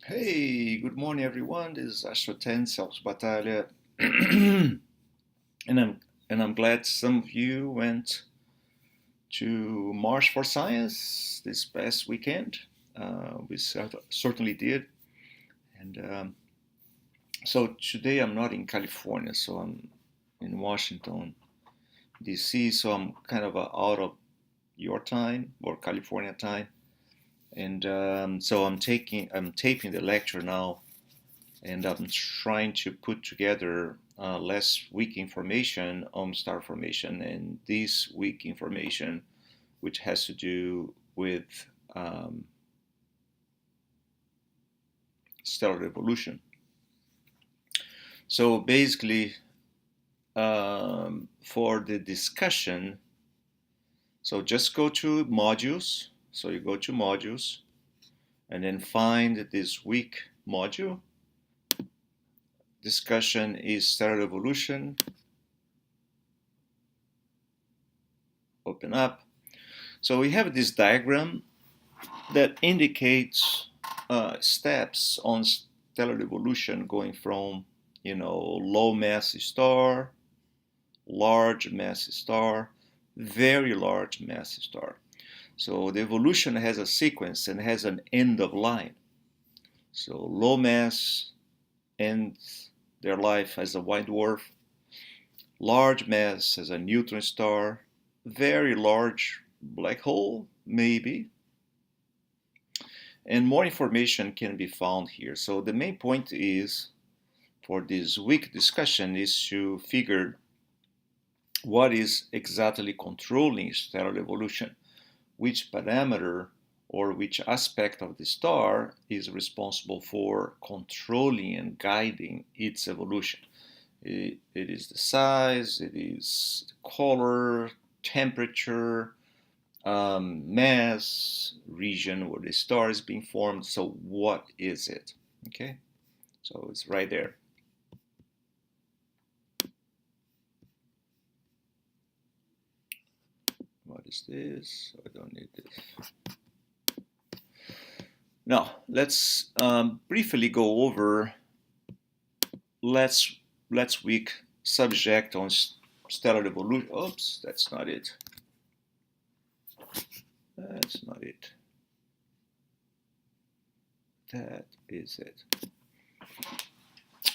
Hey, good morning, everyone. This is Astro 10 Selves Batalha, and I'm glad some of you went to March for Science this past weekend. We certainly did, and so today I'm not in California, so I'm in Washington D.C. So I'm kind of out of your time or California time, and so I'm taping the lecture now and I'm trying to put together last week information on star formation and this week information, which has to do with um, stellar evolution. So basically, for the discussion, so just go to modules. So you go to modules and then find this week module. Discussion is stellar evolution. Open up. So we have this diagram that indicates steps on stellar evolution going from, low mass star, large mass star, very large mass star. So the evolution has a sequence and has an end of line. So low mass ends their life as a white dwarf, large mass as a neutron star, very large black hole, maybe, and more information can be found here. So the main point is for this week discussion is to figure what is exactly controlling stellar evolution, which parameter or which aspect of the star is responsible for controlling and guiding its evolution. It is the size, it is the color, temperature, mass, region where the star is being formed. So what is it? Okay, so it's right there. What is this? I don't need this. Now let's briefly go over last week subject on stellar evolution. Oops, that's not it. That's not it. That is it.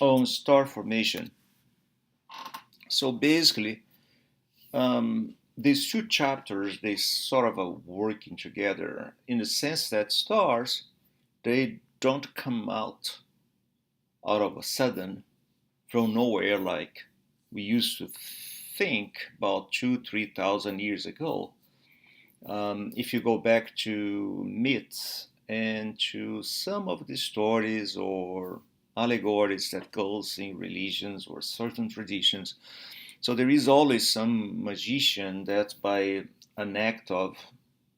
On star formation. So basically, these two chapters, they sort of are working together in the sense that stars, they don't come out of a sudden from nowhere like we used to think about 2,000-3,000 years ago. If you go back to myths and to some of the stories or allegories that goes in religions or certain traditions, so there is always some magician that by an act of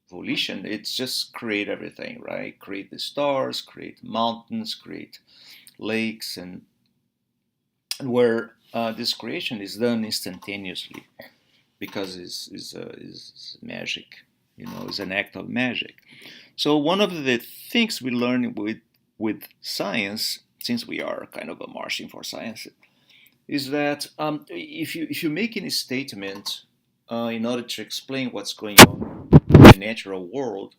volition, it's just create everything, right? Create the stars, create mountains, create lakes, and where this creation is done instantaneously because is magic, is an act of magic. So one of the things we learn with science, since we are kind of a marching for science, is that if you make any statement in order to explain what's going on in the natural world,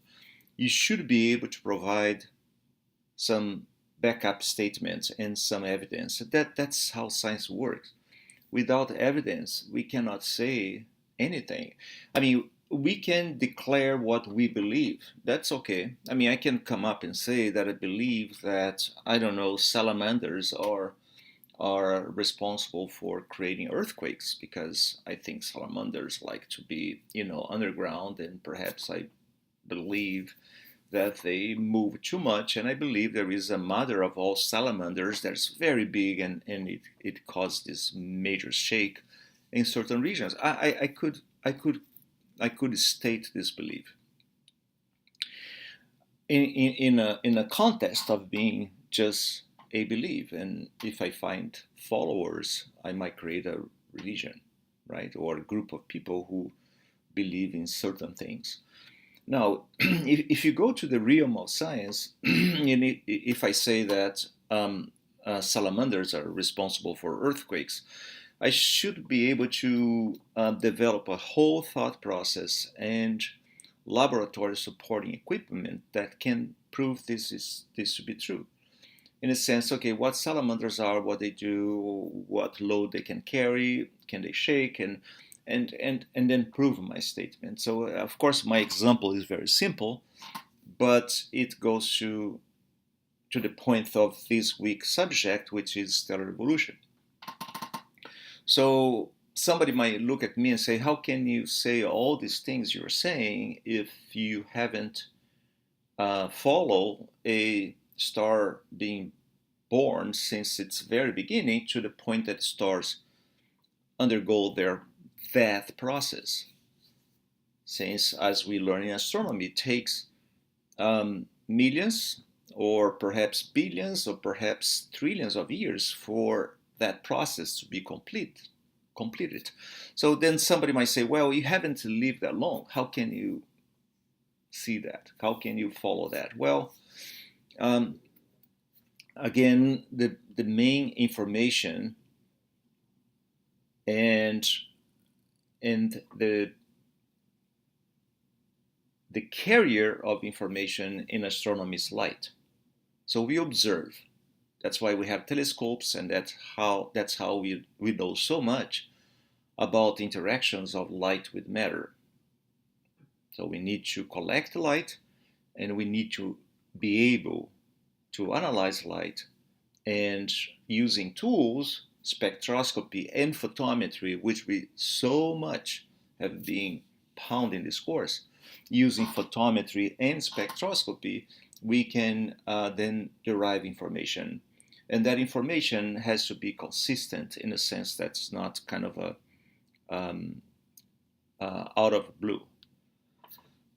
you should be able to provide some backup statements and some evidence. That's how science works. Without evidence, we cannot say anything. I mean, we can declare what we believe. That's okay. I mean, I can come up and say that I believe that, I don't know, salamanders are responsible for creating earthquakes because I think salamanders like to be, underground, and perhaps I believe that they move too much, and I believe there is a mother of all salamanders that's very big, and it caused this major shake in certain regions. I could state this belief in a contest of being just a belief, and if I find followers, I might create a religion, right, or a group of people who believe in certain things. Now, if you go to the realm of science, if I say that salamanders are responsible for earthquakes, I should be able to develop a whole thought process and laboratory supporting equipment that can prove this to be true. In a sense, okay, what salamanders are, what they do, what load they can carry, can they shake, and then prove my statement. So, of course, my example is very simple, but it goes to the point of this week's subject, which is stellar evolution. So somebody might look at me and say, how can you say all these things you're saying if you haven't followed a star being born since its very beginning to the point that stars undergo their death process? Since, as we learn in astronomy, it takes millions or perhaps billions or perhaps trillions of years for that process to be completed. So then somebody might say, well, you haven't lived that long. How can you see that? How can you follow that? Well, um, again, the main information and the carrier of information in astronomy is light. So we observe. That's why we have telescopes, and that's how we know so much about interactions of light with matter. So we need to collect light, and we need to be able to analyze light, and using tools, spectroscopy and photometry, which we so much have been pounding this course, using photometry and spectroscopy, we can then derive information. And that information has to be consistent in a sense that's not kind of a out of blue.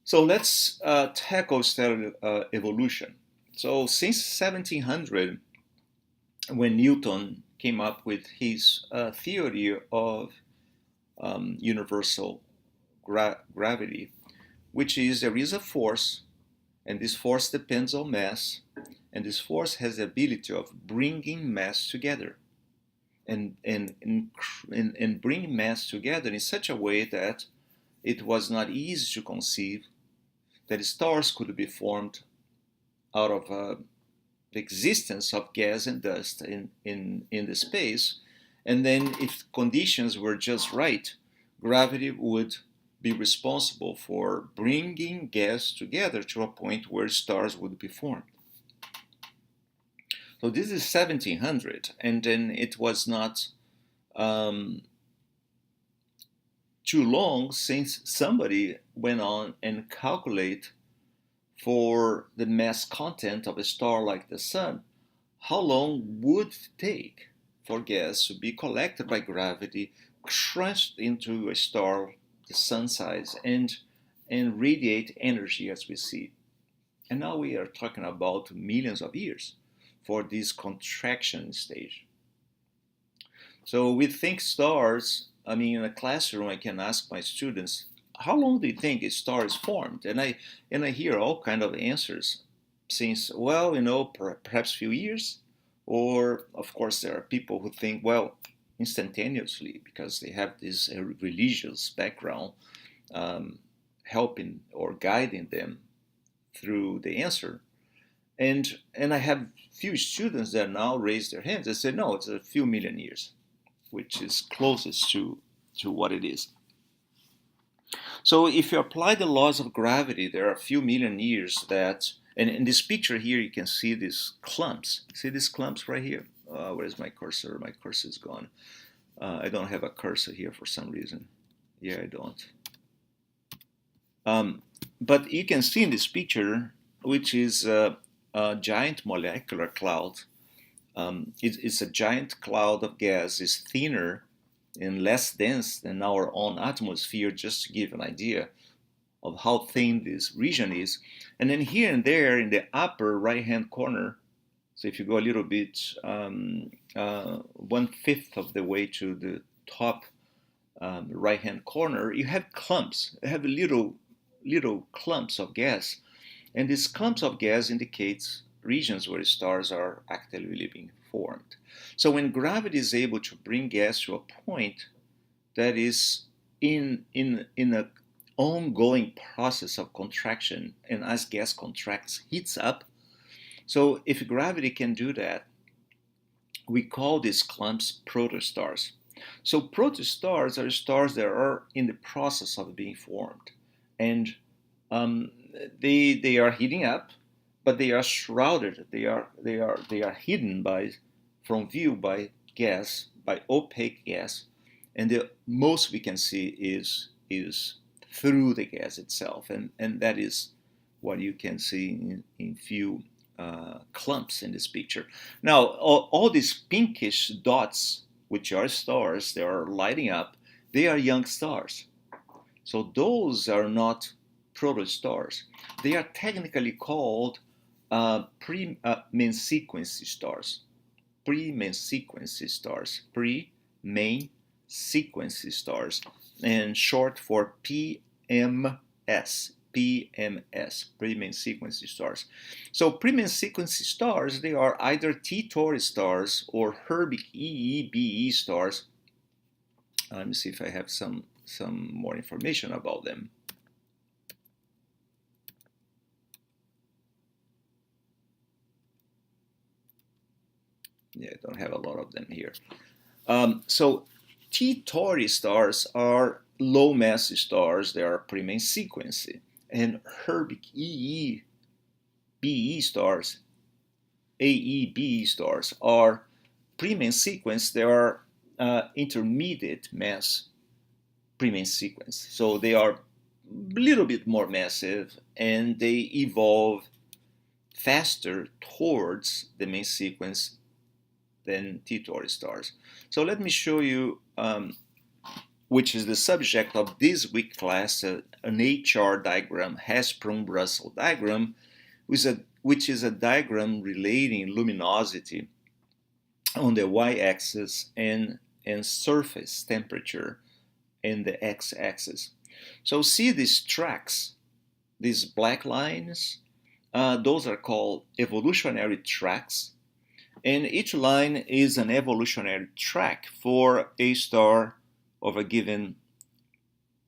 So let's tackle stellar evolution. So since 1700, when Newton came up with his theory of universal gravity, which is there is a force, and this force depends on mass, and this force has the ability of bringing mass together, and bring mass together in such a way that it was not easy to conceive that stars could be formed out of the existence of gas and dust in the space. And then, if conditions were just right, gravity would be responsible for bringing gas together to a point where stars would be formed. So this is 1700, and then it was not too long since somebody went on and calculate for the mass content of a star like the sun, how long would it take for gas to be collected by gravity, crushed into a star the sun size, and radiate energy as we see? And now we are talking about millions of years for this contraction stage. So we think stars, I mean, in a classroom, I can ask my students, how long do you think a star is formed? And I hear all kind of answers. Since, well, perhaps few years, or of course there are people who think, well, instantaneously, because they have this religious background helping or guiding them through the answer. And I have few students that now raise their hands and say, no, it's a few million years, which is closest to what it is. So if you apply the laws of gravity, there are a few million years that, and in this picture here, you can see these clumps. See these clumps right here? Where's my cursor? My cursor is gone. I don't have a cursor here for some reason. Yeah, I don't. But you can see in this picture, which is a giant molecular cloud. It's a giant cloud of gas. It's thinner and less dense than our own atmosphere, just to give an idea of how thin this region is. And then here and there in the upper right-hand corner, so if you go a little bit, 1/5 of the way to the top right-hand corner, you have clumps. You have little little clumps of gas, and these clumps of gas indicates regions where stars are actively being formed. So when gravity is able to bring gas to a point that is in an ongoing process of contraction, and as gas contracts, heats up. So if gravity can do that, we call these clumps protostars. So protostars are stars that are in the process of being formed, and um, they are heating up, but they are shrouded. They are hidden by from view by gas, by opaque gas, and the most we can see is through the gas itself, and that is what you can see in few clumps in this picture. Now, all these pinkish dots, which are stars, they are lighting up, they are young stars. So those are not protostars. They are technically called pre-main sequence stars. Pre-main sequence stars. Pre-main sequence stars, and short for PMS. PMS, pre-main sequence stars. So pre-main sequence stars, they are either T Tauri stars or Herbig EE-BE stars. Let me see if I have some more information about them. Yeah, I don't have a lot of them here. So T Tauri stars are low mass stars. They are pre-main sequence, and Herbig EE-BE stars, AEB stars, are pre-main sequence. They are intermediate mass pre-main sequence. So they are a little bit more massive, and they evolve faster towards the main sequence than T Tauri stars. So let me show you, which is the subject of this week class, an HR diagram, Hertzsprung-Russell diagram, which is a diagram relating luminosity on the y-axis and surface temperature in the x-axis. So see these tracks, these black lines, those are called evolutionary tracks, and each line is an evolutionary track for a star of a given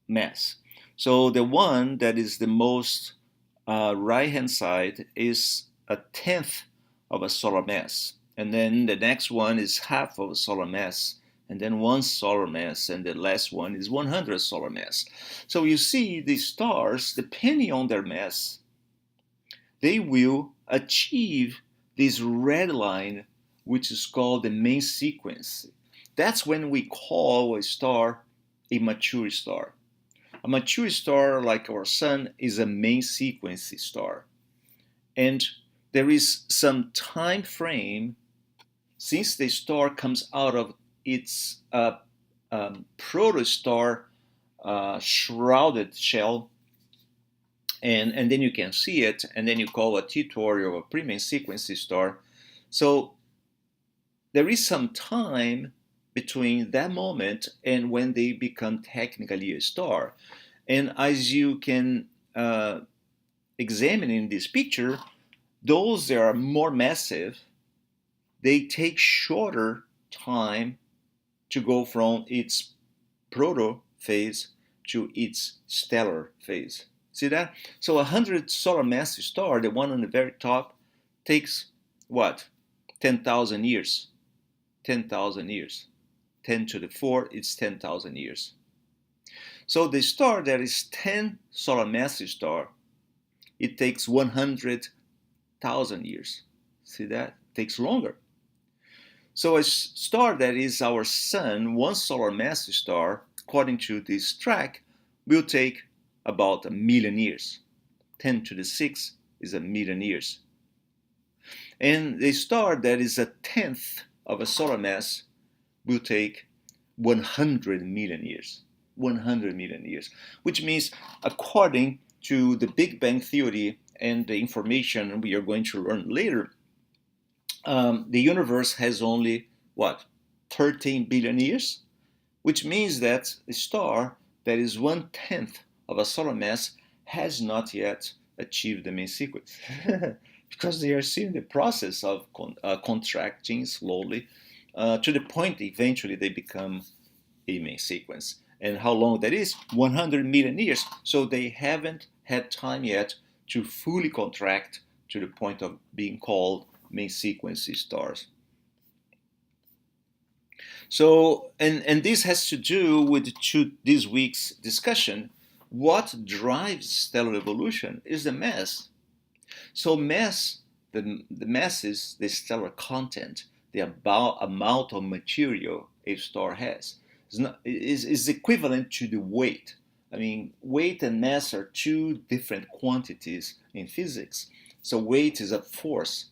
mass. So the one that is the most right-hand side is a tenth of a solar mass, and then the next one is half of a solar mass, and then 1 solar mass, and the last one is 100 solar mass. So you see these stars, depending on their mass, they will achieve this red line, which is called the main sequence. That's when we call a star a mature star. A mature star, like our sun, is a main sequence star. And there is some time frame since the star comes out of its protostar shrouded shell, and then you can see it, and then you call a T Tauri or a pre-main sequence star. So there is some time between that moment and when they become technically a star. And as you can examine in this picture, those that are more massive, they take shorter time to go from its proto phase to its stellar phase. See that? So 100 solar mass star, the one on the very top, takes what? 10,000 years. 10,000 years. 10 to the 4, it's 10,000 years. So the star that is 10 solar mass star, it takes 100,000 years. See that? It takes longer. So a star that is our sun, 1 solar mass star, according to this track, will take about 1,000,000 years. 10 to the 6 is 1,000,000 years. And a star that is a tenth of a solar mass will take 100 million years. 100 million years, which means, according to the Big Bang Theory and the information we are going to learn later, the universe has only, what, 13 billion years? Which means that a star that is 1/10 of a solar mass has not yet achieved the main sequence because they are still in the process of contracting slowly to the point eventually they become a main sequence. And how long that is? 100 million years. So they haven't had time yet to fully contract to the point of being called main sequence stars. So, and this has to do with this week's discussion. What drives stellar evolution is the mass. So mass, the mass is the stellar content, the amount of material a star has. Is equivalent to the weight. I mean, weight and mass are two different quantities in physics. So weight is a force,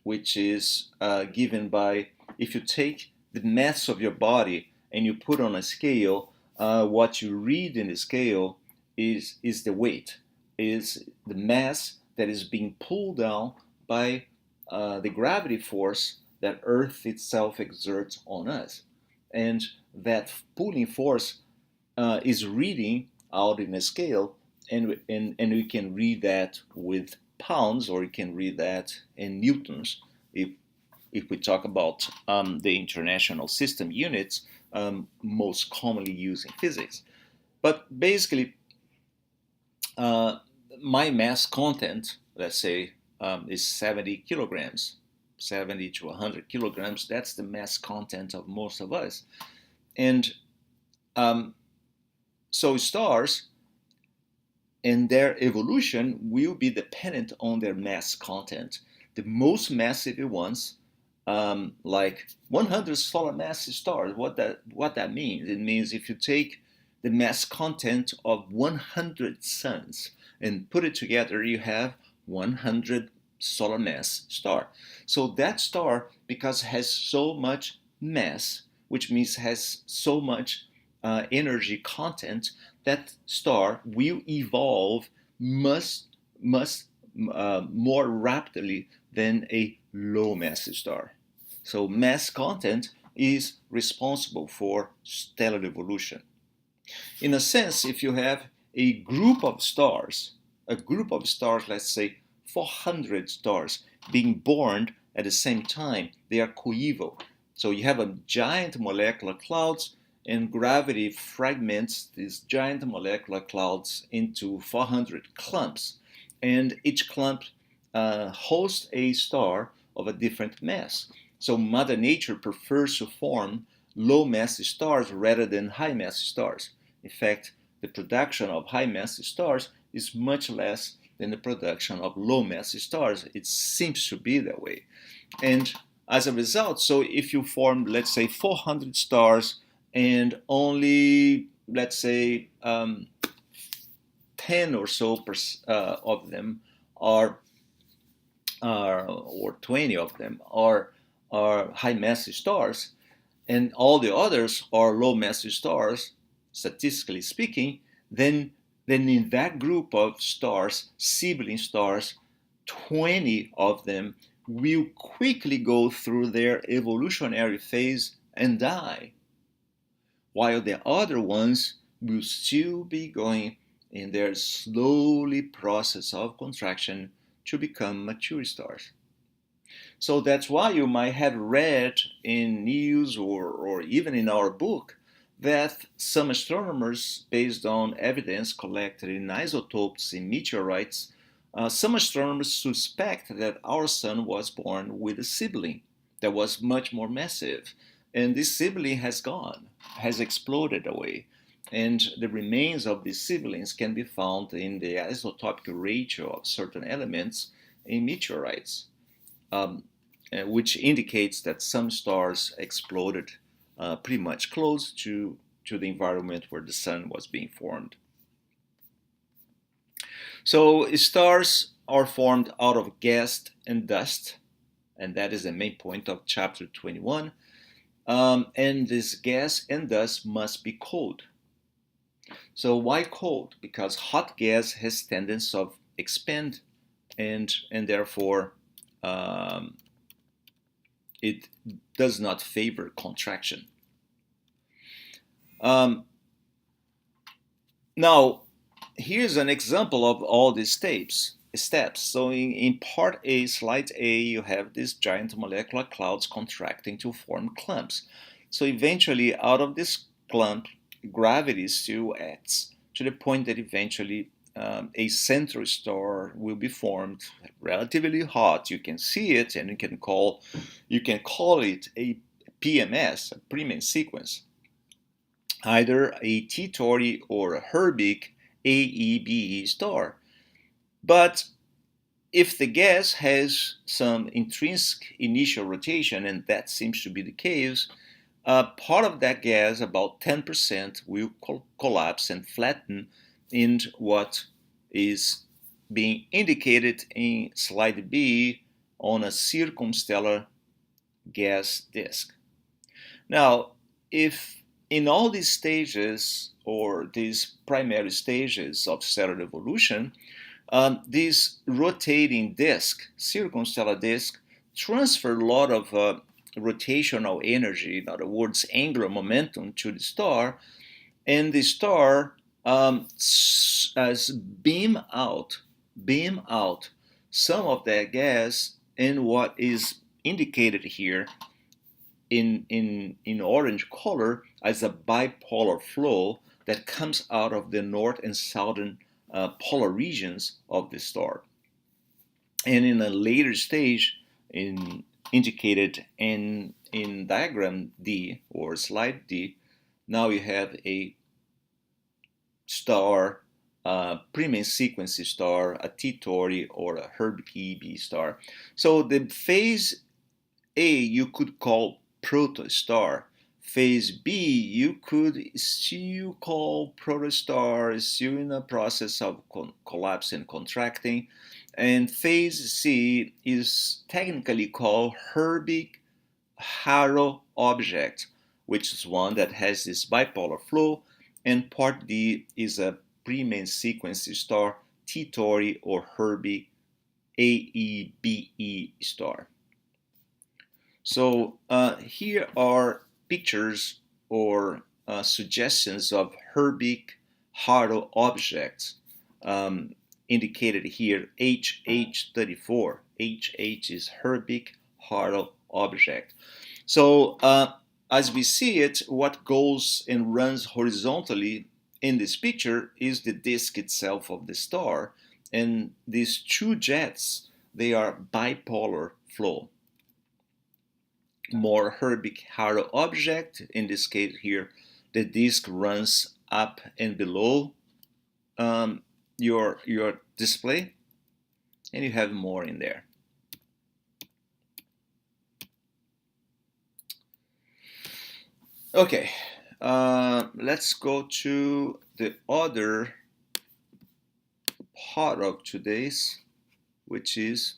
which is given by, if you take the mass of your body and you put on a scale, what you read in the scale is the weight, is the mass that is being pulled down by the gravity force that Earth itself exerts on us. And that pulling force is reading out in a scale, and we can read that with pounds, or we can read that in newtons if we talk about the international system units most commonly used in physics. But basically, my mass content, let's say, is 70 kilograms, 70 to 100 kilograms. That's the mass content of most of us. And so stars and their evolution will be dependent on their mass content. The most massive ones, like 100 solar mass stars, what that means? It means if you take the mass content of 100 suns and put it together, you have 100 solar mass star. So that star, because it has so much mass, which means has so much energy content, that star will evolve much more rapidly than a low mass star. So mass content is responsible for stellar evolution. In a sense, if you have a group of stars, let's say 400 stars being born at the same time, they are coeval. So you have a giant molecular clouds, and gravity fragments these giant molecular clouds into 400 clumps, and each clump hosts a star of a different mass. So Mother Nature prefers to form low mass stars rather than high mass stars. In fact, the production of high mass stars is much less than the production of low mass stars. It seems to be that way. And as a result, so if you form, let's say, 400 stars and only, let's say, 10 or so of them are, or 20 of them are high mass stars, and all the others are low mass stars, statistically speaking, then in that group of stars, sibling stars, 20 of them will quickly go through their evolutionary phase and die, while the other ones will still be going in their slowly process of contraction to become mature stars. So that's why you might have read in news or even in our book that some astronomers, based on evidence collected in isotopes in meteorites, some astronomers suspect that our sun was born with a sibling that was much more massive. And this sibling has gone, has exploded away. And the remains of these siblings can be found in the isotopic ratio of certain elements in meteorites, which indicates that some stars exploded pretty much close to the environment where the sun was being formed. So stars are formed out of gas and dust, and that is the main point of chapter 21. And this gas and dust must be cold. So why cold? Because hot gas has tendency of expand, and therefore it does not favor contraction. Now, here's an example of all these steps. So in part A, slide A, you have these giant molecular clouds contracting to form clumps. So eventually, out of this clump, gravity still acts to the point that eventually a central star will be formed, relatively hot. You can see it, and you can call it a PMS, a pre-main sequence, either a T Tauri or a Herbig AEBE star. But if the gas has some intrinsic initial rotation, and that seems to be the case, part of that gas, about 10%, will collapse and flatten into what is being indicated in slide B on a circumstellar gas disk. Now, if in all these stages or these primary stages of stellar evolution, this rotating disk, circumstellar disk, transfer a lot of rotational energy, in other words, angular momentum to the star, and the star as beam out some of that gas in what is indicated here in orange color as a bipolar flow that comes out of the north and southern polar regions of the star. And in a later stage, indicated in diagram D or slide D, now you have a star, pre-main sequence star, a T Tauri, or a Herbig star. So the phase A you could call protostar. Phase B you could still call protostar, still in the process of collapse and contracting. And phase C is technically called Herbig Haro object, which is one that has this bipolar flow. And part D is a pre-main sequence star, T Tauri or Herbig AEBE star. So here are pictures or suggestions of Herbig Haro objects indicated here, HH34. HH is Herbig Haro object. So as we see it, what goes and runs horizontally in this picture is the disk itself of the star, and these two jets, they are bipolar flow. More Herbig Haro object, in this case here, the disk runs up and below your display, and you have more in there. Okay, let's go to the other part of today's, which is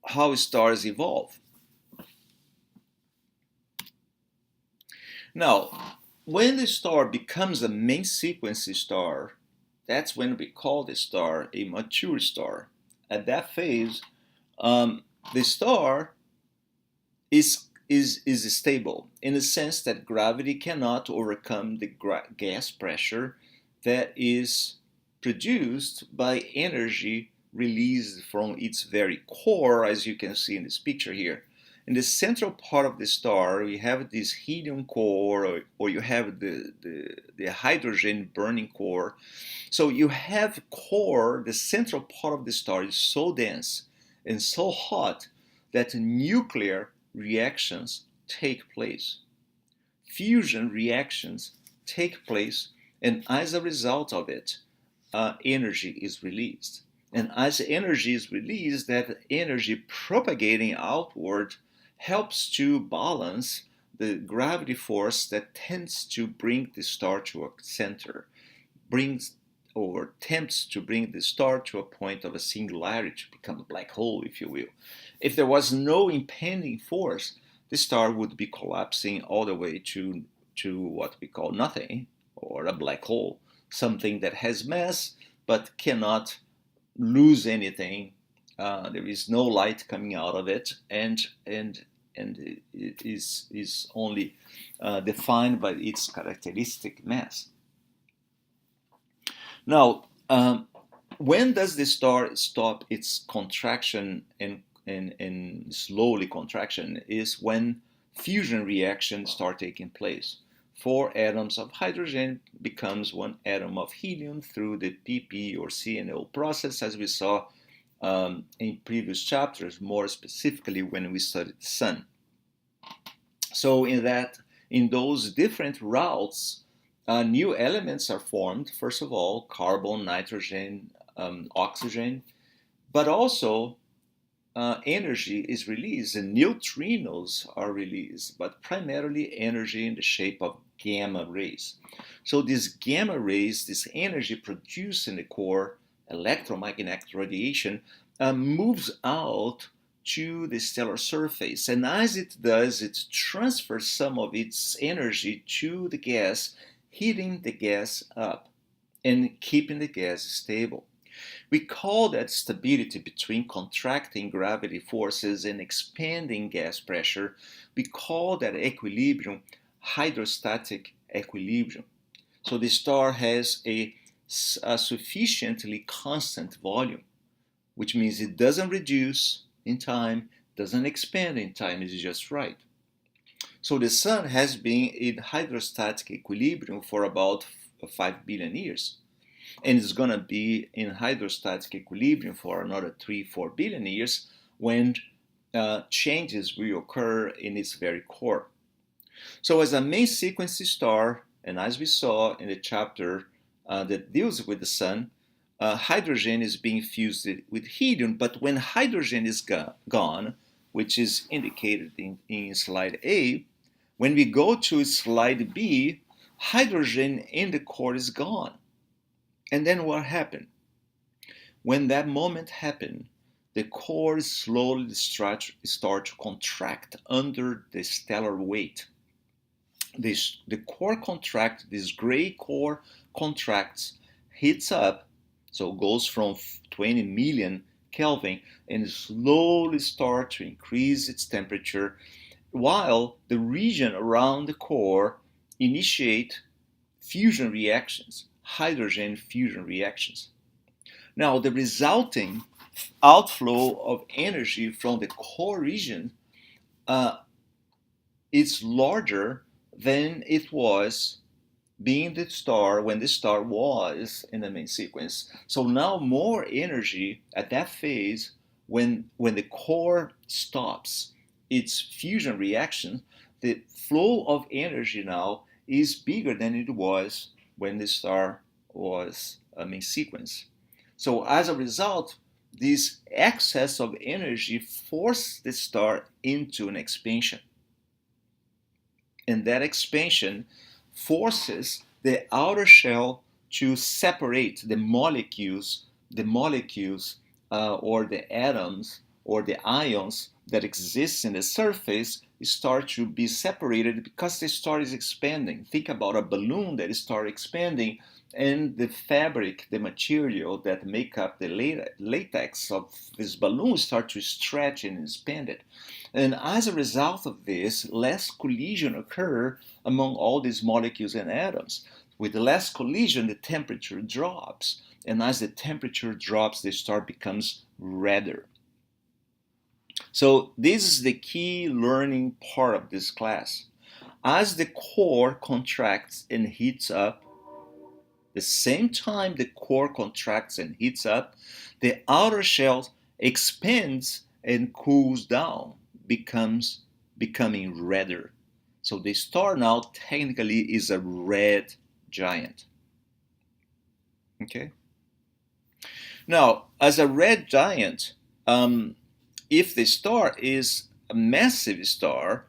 how stars evolve. Now, when the star becomes a main sequence star, that's when we call the star a mature star. At that phase, the star is stable in the sense that gravity cannot overcome the gas pressure that is produced by energy released from its very core, as you can see in this picture here. In the central part of the star, you have this helium core, or you have the hydrogen burning core. So you have core, the central part of the star is so dense and so hot that nuclear reactions take place. Fusion reactions take place, and as a result of it, energy is released. And as energy is released, that energy propagating outward helps to balance the gravity force that tends to bring the star to a center, brings or attempts to bring the star to a point of a singularity, to become a black hole, if you will. If there was no impending force, the star would be collapsing all the way to what we call nothing, or a black hole, something that has mass but cannot lose anything. There is no light coming out of it, and and it is only defined by its characteristic mass. Now, when does the star stop its contraction and slowly contraction is when fusion reactions start taking place. 4 atoms of hydrogen becomes 1 atom of helium through the PP or CNO process, as we saw in previous chapters, more specifically when we studied the sun. So in those different routes, new elements are formed. First of all, carbon, nitrogen, oxygen, but also energy is released and neutrinos are released, but primarily energy in the shape of gamma rays. So these gamma rays, this energy produced in the core, electromagnetic radiation, moves out to the stellar surface. And as it does, it transfers some of its energy to the gas, heating the gas up and keeping the gas stable. We call that stability between contracting gravity forces and expanding gas pressure. We call that equilibrium hydrostatic equilibrium. So the star has a sufficiently constant volume, which means it doesn't reduce in time, doesn't expand in time, it's just right. So the sun has been in hydrostatic equilibrium for about 5 billion years. And it's going to be in hydrostatic equilibrium for another 3-4 billion years when changes will occur in its very core. So as a main sequence star, and as we saw in the chapter that deals with the sun, hydrogen is being fused with helium, but when hydrogen is gone, which is indicated in slide A, when we go to slide B, hydrogen in the core is gone. And then what happened? When that moment happened, the core slowly start to contract under the stellar weight. The core contracts, this gray core contracts, heats up, so goes from 20 million Kelvin and slowly start to increase its temperature, while the region around the core initiate fusion reactions, hydrogen fusion reactions. Now, the resulting outflow of energy from the core region is larger than it was being the star when the star was in the main sequence. So now more energy at that phase when the core stops its fusion reaction, the flow of energy now is bigger than it was when the star was a main sequence. So as a result, this excess of energy forced the star into an expansion. And that expansion forces the outer shell to separate the molecules or the atoms or the ions that exist in the surface start to be separated because the star is expanding. Think about a balloon that starts expanding, and the fabric, the material that make up the latex of this balloon start to stretch and expand it. And as a result of this, less collision occur among all these molecules and atoms. With less collision, the temperature drops. And as the temperature drops, the star becomes redder. So this is the key learning part of this class. As the core contracts and heats up, the same time the core contracts and heats up, the outer shell expands and cools down, becoming redder. So the star now technically is a red giant. Okay. Now, as a red giant, if the star is a massive star,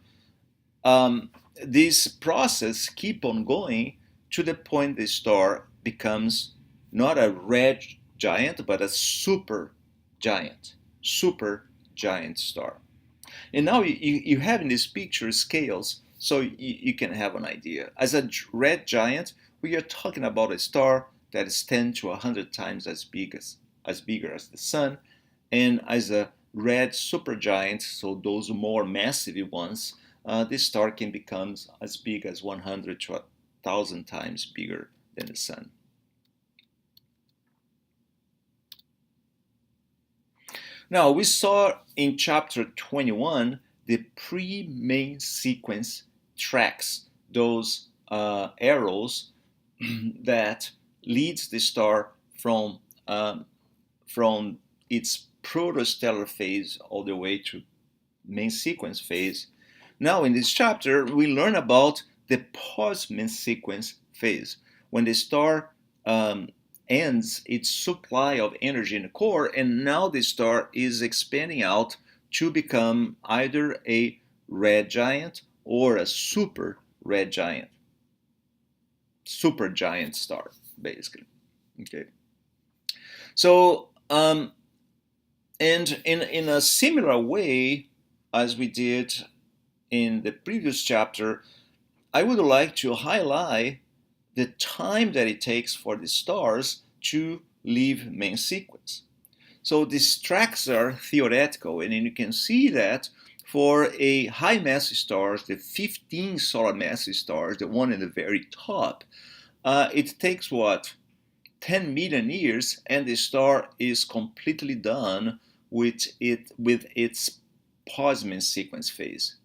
this process keep on going to the point the star becomes not a red giant, but a super giant star. And now you have in this picture scales, so you can have an idea. As a red giant, we are talking about a star that is 10 to 100 times as bigger as the sun. And as a red supergiants, so those more massive ones, this star can become as big as 100 to 1,000 times bigger than the Sun. Now, we saw in chapter 21 the pre-main sequence tracks, those arrows that leads the star from its protostellar phase all the way to main sequence phase. Now, in this chapter, we learn about the post-main sequence phase, when the star ends its supply of energy in the core, and now the star is expanding out to become either a red giant or a super red giant, super giant star, basically. Okay. So, and in a similar way as we did in the previous chapter, I would like to highlight the time that it takes for the stars to leave main sequence. So these tracks are theoretical, and you can see that for a high mass stars, the 15 solar mass stars, the one in the very top, it takes what? 10 million years, and the star is completely done with its post-main sequence phase.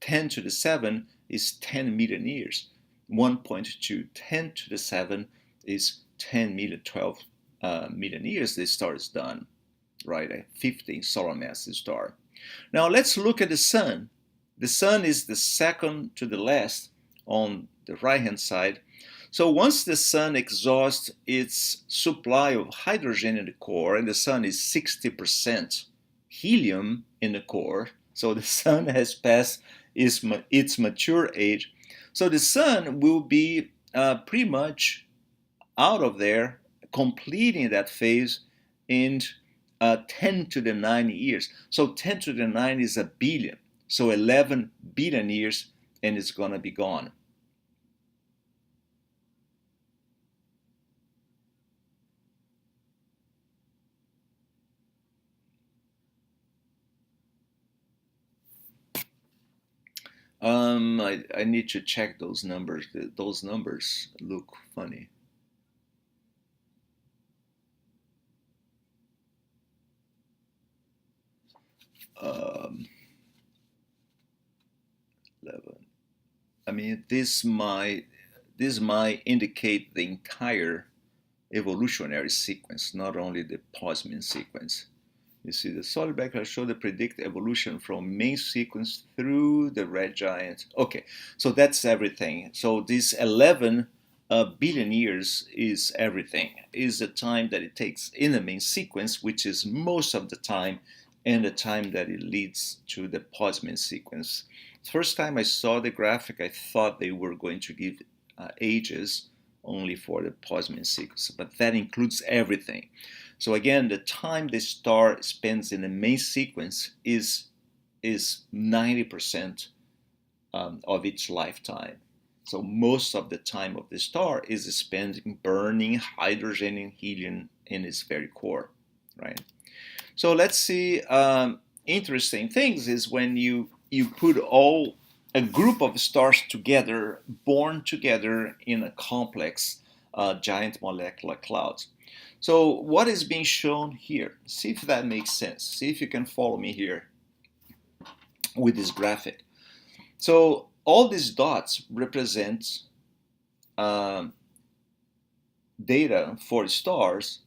10 to the 7 is 10 million years. 1.2, 10 to the 7 is 10 million, 12 million years. This star is done, right? A 15 solar mass star. Now let's look at the Sun. The Sun is the second to the last on the right-hand side. So once the Sun exhausts its supply of hydrogen in the core, and the Sun is 60% helium in the core, so the Sun has passed its mature age. So the Sun will be pretty much out of there, completing that phase in 10 to the 9 years. So 10 to the 9 is a billion. So 11 billion years, and it's going to be gone. I need to check those numbers. Those numbers look funny. Um, 11. I mean, this might indicate the entire evolutionary sequence, not only the post-main sequence. You see, the solid background show the predict evolution from main sequence through the red giant. Okay, so that's everything. So this 11 billion years is everything, is the time that it takes in the main sequence, which is most of the time, and the time that it leads to the post-main sequence. First time I saw the graphic, I thought they were going to give ages only for the post-main sequence, but that includes everything. So again, the time the star spends in the main sequence is 90% of its lifetime. So most of the time of the star is spent burning hydrogen and helium in its very core, right? So let's see. Interesting things is when you put a group of stars together, born together in a complex giant molecular cloud. So what is being shown here? See if that makes sense. See if you can follow me here with this graphic. So all these dots represent data for stars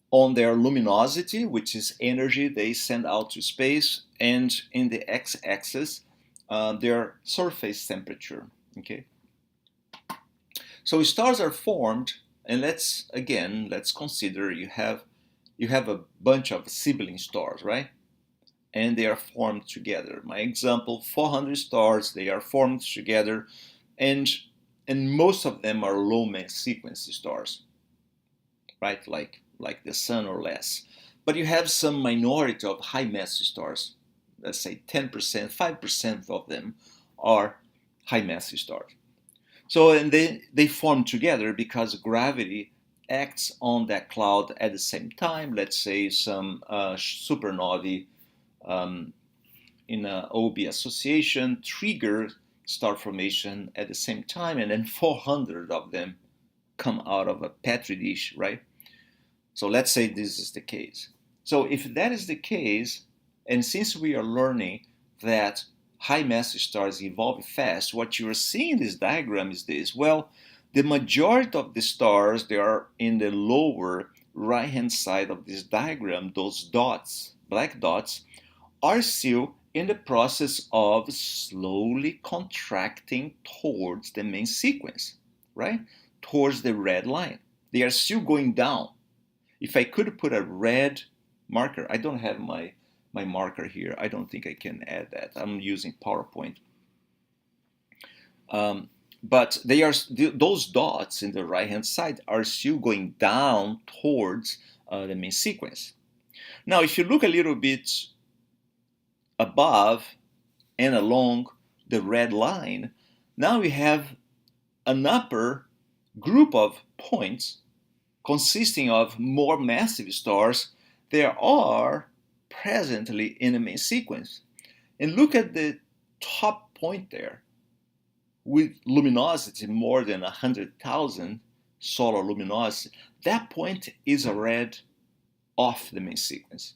on their luminosity, which is energy they send out to space, and in the x-axis, their surface temperature. Okay. So stars are formed, and let's consider you have a bunch of sibling stars, right? And they are formed together. My example, 400 stars, they are formed together, and most of them are low mass sequence stars, right? Like the Sun or less. But you have some minority of high mass stars. Let's say 10%, 5% of them are high mass stars. So, and they form together because gravity acts on that cloud at the same time. Let's say some supernovae in an OB association trigger star formation at the same time, and then 400 of them come out of a petri dish, right? So let's say this is the case. So if that is the case, and since we are learning that high mass stars evolve fast, what you are seeing in this diagram is this. Well, the majority of the stars, they are in the lower right-hand side of this diagram. Those dots, black dots, are still in the process of slowly contracting towards the main sequence, right? Towards the red line. They are still going down. If I could put a red marker, I don't have my marker here. I don't think I can add that. I'm using PowerPoint. But they are those dots in the right-hand side are still going down towards the main sequence. Now, if you look a little bit above and along the red line, now we have an upper group of points consisting of more massive stars that are presently in the main sequence. And look at the top point there with luminosity more than 100,000 solar luminosity. That point is already off the main sequence.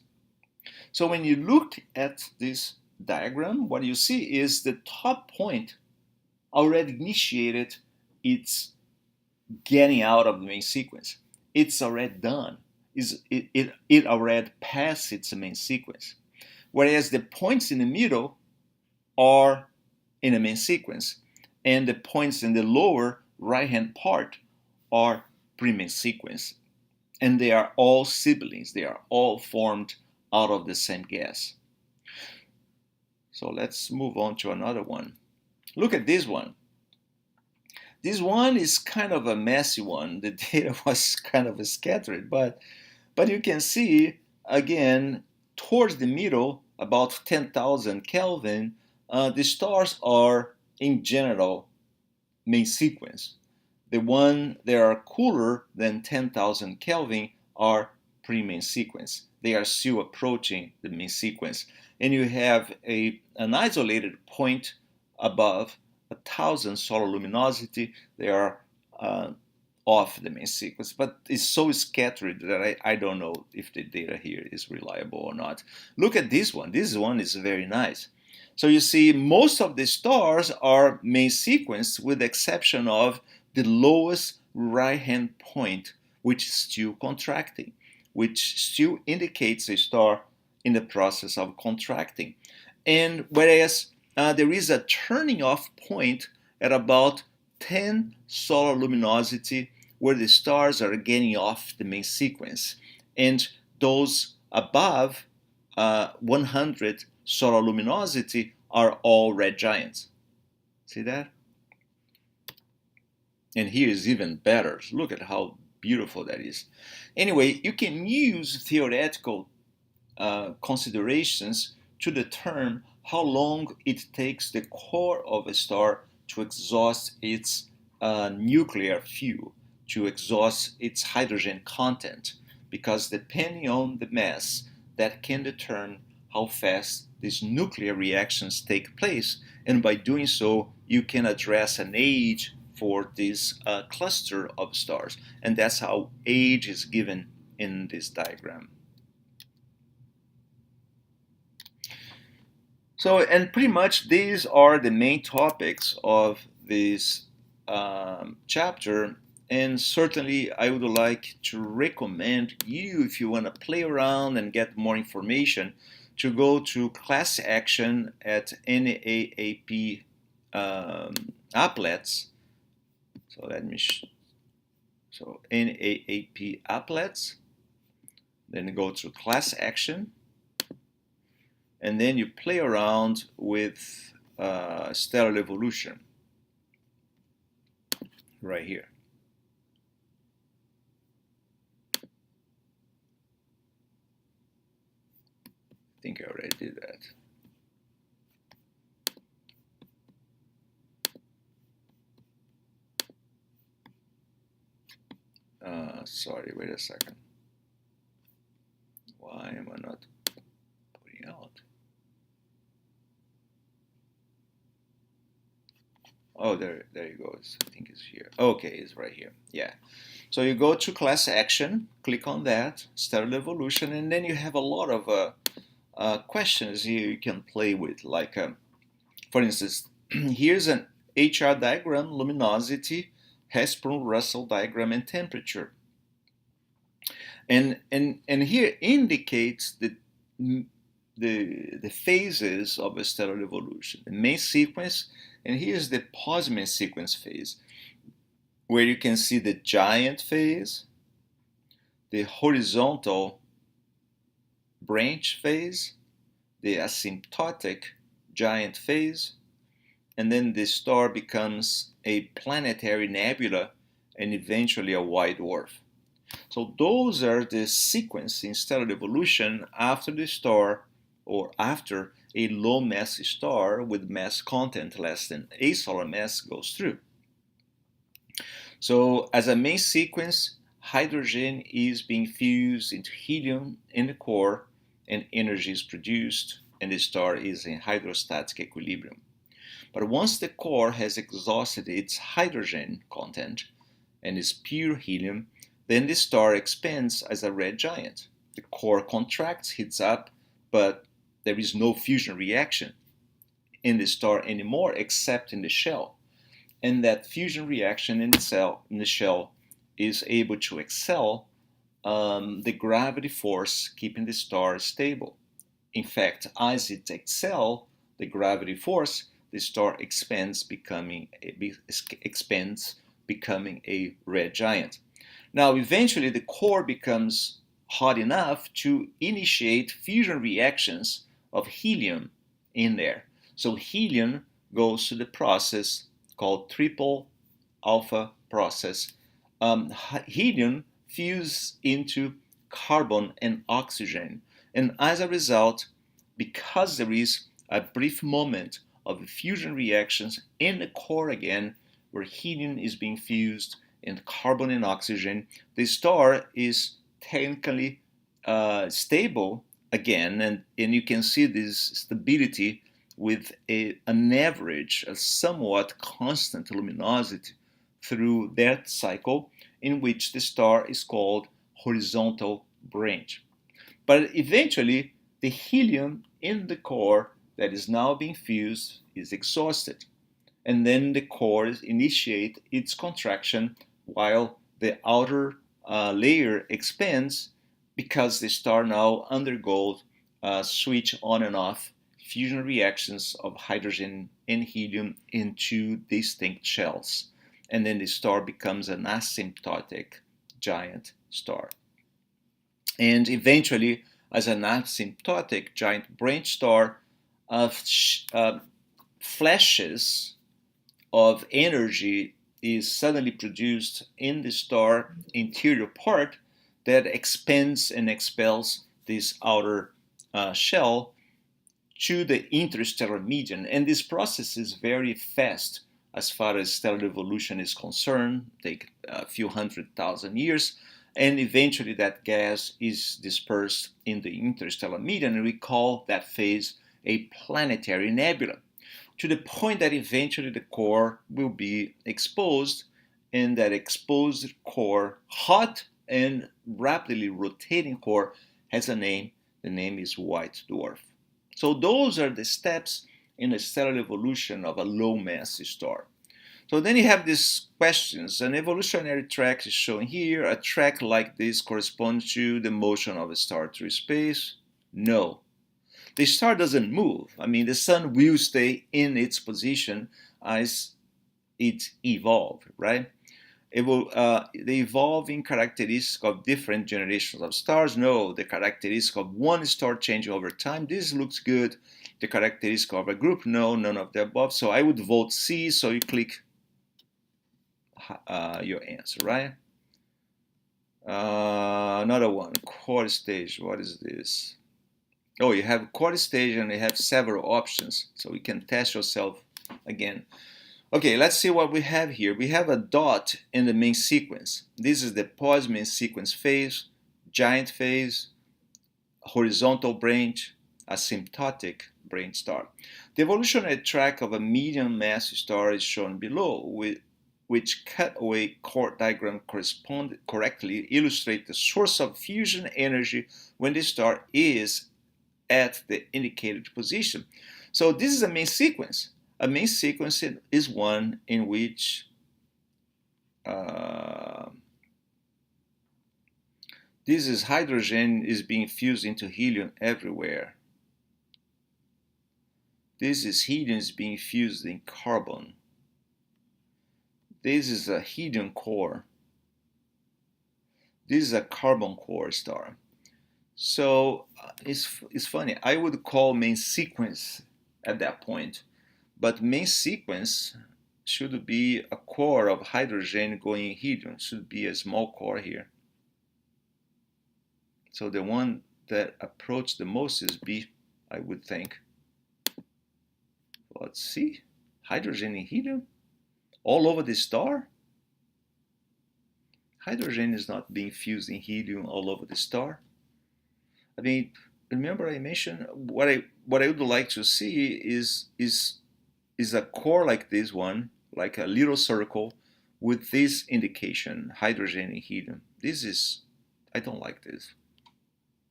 So when you look at this diagram, what you see is the top point already initiated its getting out of the main sequence. It's already done. It already passed its main sequence. Whereas the points in the middle are in the main sequence, and the points in the lower right-hand part are pre-main sequence. And they are all siblings. They are all formed out of the same gas. So let's move on to another one. Look at this one. This one is kind of a messy one. The data was kind of scattered, but you can see, again, towards the middle, about 10,000 Kelvin, the stars are, in general, main sequence. The one that are cooler than 10,000 Kelvin are pre-main sequence. They are still approaching the main sequence. And you have an isolated point above 1,000 solar luminosity. They are off the main sequence, but it's so scattered that I don't know if the data here is reliable or not. Look at this one. This one is very nice. So you see most of the stars are main sequence with the exception of the lowest right-hand point, which is still contracting, which still indicates a star in the process of contracting. And whereas there is a turning off point at about 10 solar luminosity where the stars are getting off the main sequence. And those above 100 solar luminosity are all red giants. See that? And here is even better. Look at how beautiful that is. Anyway, you can use theoretical considerations to determine how long it takes the core of a star to exhaust its nuclear fuel, to exhaust its hydrogen content, because depending on the mass, that can determine how fast these nuclear reactions take place, and by doing so, you can address an age for this cluster of stars, and that's how age is given in this diagram. So, and pretty much these are the main topics of this chapter. And certainly, I would like to recommend you, if you want to play around and get more information, to go to class action at NAAP applets. So let me, so NAAP applets. Then go to class action. And then you play around with stellar evolution right here. I think I already did that. Sorry, wait a second. Why am I not putting out? Oh, there you go. I think it's here. Okay, it's right here. Yeah. So you go to class action, click on that, start evolution, and then you have a lot of questions here you can play with. Like, for instance, here's an HR diagram, luminosity, Hesperus-Russell diagram, and temperature. And here indicates the phases of a stellar evolution. The main sequence, and here's the post-main sequence phase, where you can see the giant phase, the horizontal branch phase, the asymptotic giant phase, and then the star becomes a planetary nebula and eventually a white dwarf. So those are the sequence in stellar evolution after the star, or after a low mass star with mass content less than a solar mass goes through. So as a main sequence, hydrogen is being fused into helium in the core, and energy is produced, and the star is in hydrostatic equilibrium. But once the core has exhausted its hydrogen content and is pure helium, then the star expands as a red giant. The core contracts, heats up, but there is no fusion reaction in the star anymore except in the shell. And that fusion reaction in the shell is able to excel the gravity force keeping the star stable. In fact, as it excels the gravity force, the star expands, becoming a red giant. Now, eventually, the core becomes hot enough to initiate fusion reactions of helium in there. So helium goes through the process called triple alpha process. Helium fuses into carbon and oxygen. And as a result, because there is a brief moment of fusion reactions in the core again, where helium is being fused in carbon and oxygen, the star is technically stable again, and you can see this stability with an average, a somewhat constant luminosity through that cycle, in which the star is called horizontal branch. But eventually, the helium in the core that is now being fused is exhausted, and then the core initiates its contraction while the outer layer expands, because the star now undergoes switch on and off fusion reactions of hydrogen and helium in two distinct shells. And then the star becomes an asymptotic giant star. And eventually, as an asymptotic giant branch star, flashes of energy is suddenly produced in the star interior part that expands and expels this outer shell to the interstellar medium. And this process is very fast as far as stellar evolution is concerned, take a few 100,000 years, and eventually that gas is dispersed in the interstellar medium, and we call that phase a planetary nebula, to the point that eventually the core will be exposed, and that exposed core, hot and rapidly rotating core, has a name. The name is white dwarf. So those are the steps in the stellar evolution of a low mass star. So then you have these questions. An evolutionary track is shown here. A track like this corresponds to the motion of a star through space? No. The star doesn't move. I mean, the sun will stay in its position as it evolves, right? It will, the evolving characteristic of different generations of stars? No. The characteristic of one star changing over time? This looks good. The characteristic of a group? No, none of the above. So I would vote C, so you click your answer, right? Another one, core stage. What is this? Oh, you have core stage and you have several options, so you can test yourself again. Okay, let's see what we have here. We have a dot in the main sequence. This is the pause-main sequence phase, giant phase, horizontal branch, asymptotic branch star. The evolutionary track of a medium mass star is shown below, which cutaway chord diagram correspond correctly illustrate the source of fusion energy when the star is at the indicated position. So this is a main sequence. A main sequence is one in which this is hydrogen is being fused into helium everywhere. This is helium is being fused in carbon. This is a helium core. This is a carbon core star. So it's funny. I would call main sequence at that point, but main sequence should be a core of hydrogen going helium. Should be a small core here. So the one that approached the most is B, I would think. Let's see, hydrogen and helium all over the star. Hydrogen is not being fused in helium all over the star. I mean, remember I mentioned what I would like to see is a core like this one, like a little circle with this indication, hydrogen and helium. This is, I don't like this.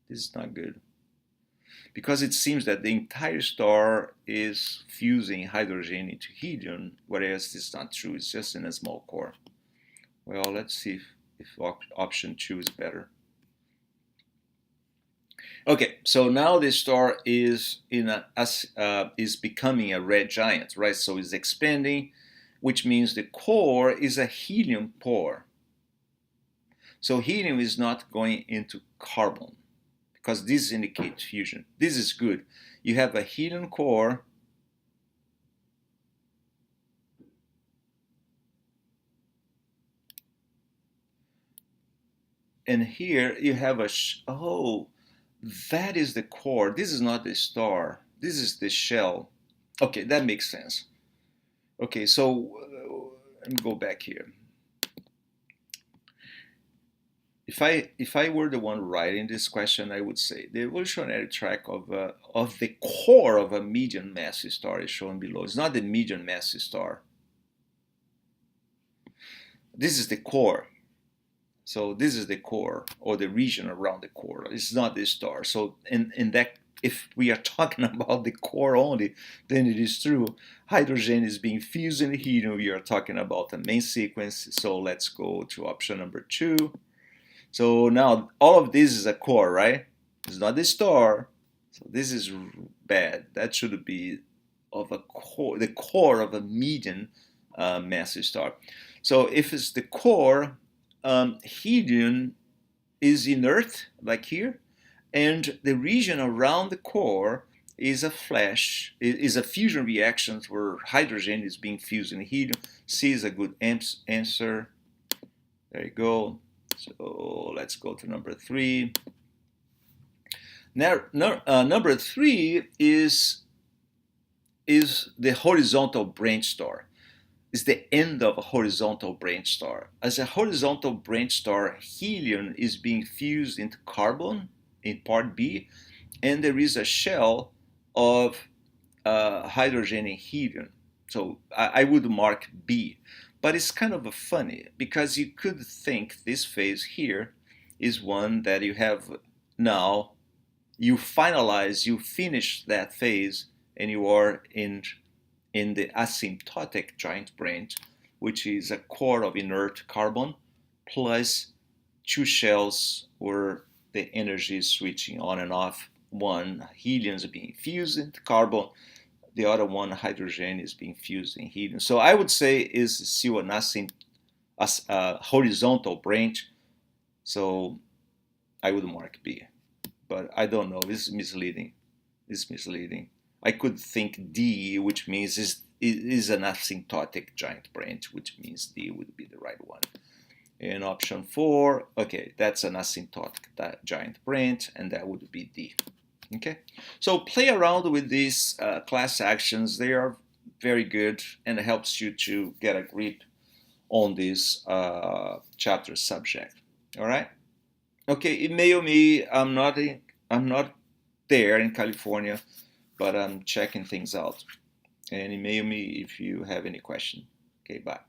This is not good. Because it seems that the entire star is fusing hydrogen into helium, whereas this is not true. It's just in a small core. Well, let's see if option 2 is better. Okay, so now the star is is becoming a red giant, right? So it's expanding, which means the core is a helium core. So helium is not going into carbon, because this indicates fusion. This is good. You have a helium core, and here you have a, oh, that is the core. This is not the star. This is the shell. Okay, that makes sense. Okay, so let me go back here. If I were the one writing this question, I would say the evolutionary track of the core of a medium mass star is shown below. It's not the medium mass star. This is the core. So this is the core, or the region around the core. It's not the star. So in that, if we are talking about the core only, then it is true. Hydrogen is being fused in helium. We are talking about the main sequence. So let's go to option number 2. So now all of this is a core, right? It's not the star. So this is bad. That should be of a core, the core of a medium mass star. So if it's the core, helium is inert, like here, and the region around the core is a flash, is a fusion reaction where hydrogen is being fused in helium. C is a good answer. There you go. So let's go to number 3. Now, number 3 is the horizontal branch star. It's the end of a horizontal branch star. As a horizontal branch star, helium is being fused into carbon in part B, and there is a shell of hydrogen and helium. So I would mark B. But it's kind of funny, because you could think this phase here is one that you have now, you finish that phase, and you are in the asymptotic giant branch, which is a core of inert carbon plus 2 shells where the energy is switching on and off. One, helium is being fused into carbon. The other one, hydrogen, is being fused in helium. So I would say is still a horizontal branch. So I would mark B. But I don't know. This is misleading. It's misleading. I could think D, which means is an asymptotic giant branch, which means D would be the right one. And option 4, okay, that's an asymptotic giant branch, and that would be D. Okay, so play around with these class actions. They are very good and helps you to get a grip on this chapter subject. All right. Okay. Email me. I'm not there in California, but I'm checking things out. And email me if you have any question. Okay. Bye.